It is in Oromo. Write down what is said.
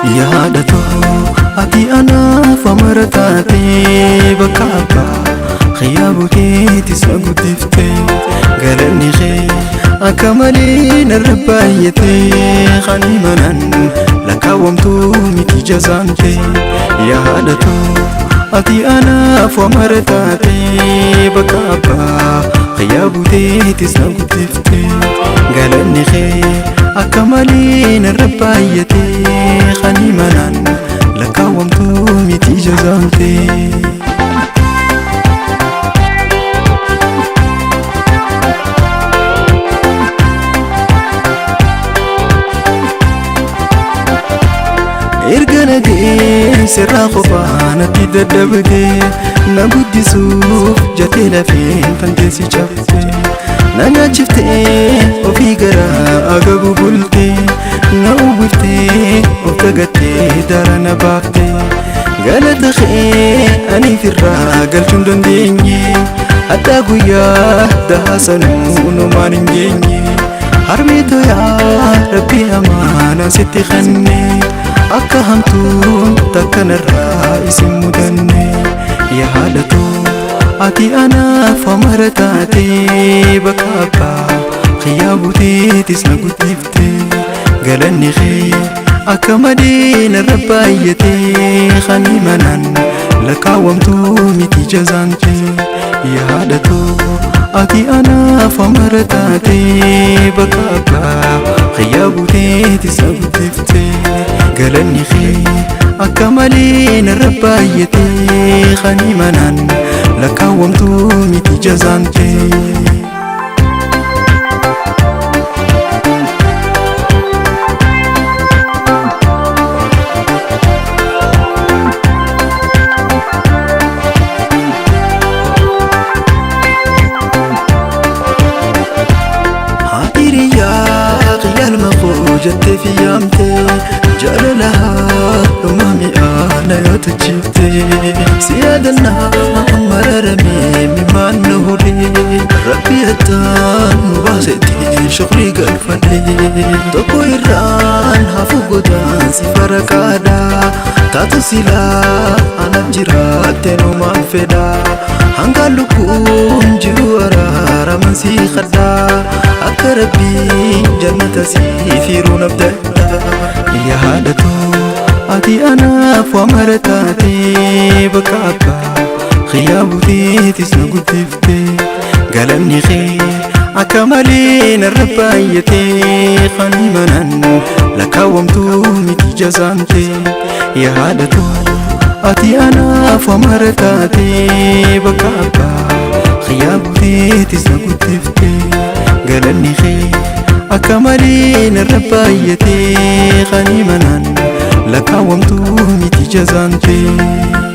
yaadatu ati anaaf amara taatee bakka abbaa khiyaabu keetis na guddiftee galanni kee akka malee narra baay'atee khanii manan lakkaawwamtuu miti jazaamtee yaadatu ati anaaf amara taatee bakka abbaa khiyaabu keetis na guddiftee galanni kee akka malee narra baay'atee khanii manan lakkaawwamtuu miti jazaamtee. Erga sirraa qofaa natti daddabdee na guddisuuf jettee lafeen fanteessi cabdee na nyaachiftee ofii garaa aga bubultee na uwwiftee of dagattee dara na baaftee galata kee aniif irraa galchuun dandeenye addaa guyyaa daha sanuu numaan hin geenye harmee toyaa rabbii amaana sitti kennee akka hamtuun takka narraa isin mudanne yaadatu ati anaaf amara taatee bakka abbaa khiyaabu keetis na guddiftee galanni kee akka malee narra baay'atee khanii manan lakkaawwamtuu miti jazaamtee yaadatu ati anaaf amara taatee bakka abbaa khiyaabu keetis na guddiftee galanni kee akka malee narra baay'atee khanii manan lakkaawwamtuu miti jazaamtee. jettee fiyaamtee jaalalahaa dhumaa mi'aana yoo tajjiiftee si yaadannaa mararamee mimaan na hudhee rabbii attaan baasetti shukrii galfadhee tokko irraan hafu godaan si faraqaadhaa taatu silaa anaaf jiraatte numaan fedhaa hangaan lubbuun jiru araaraman si qadhaa akka rabbii jannata siifiruun abdadha yaadatu ati anaaf amara taatee bakka abbaa khiyaabu keetis na guddiftee galanni kee akka malee narra baay'atee khanii manan lakkaawwamtuu miti jazaamtee yaadatu ati anaaf amara taatee bakka abbaa khiyaabu keetis na guddiftee galanni kee akka malee narra baay'atee khanii manan lakkaawwamtuu miti jazaamtee.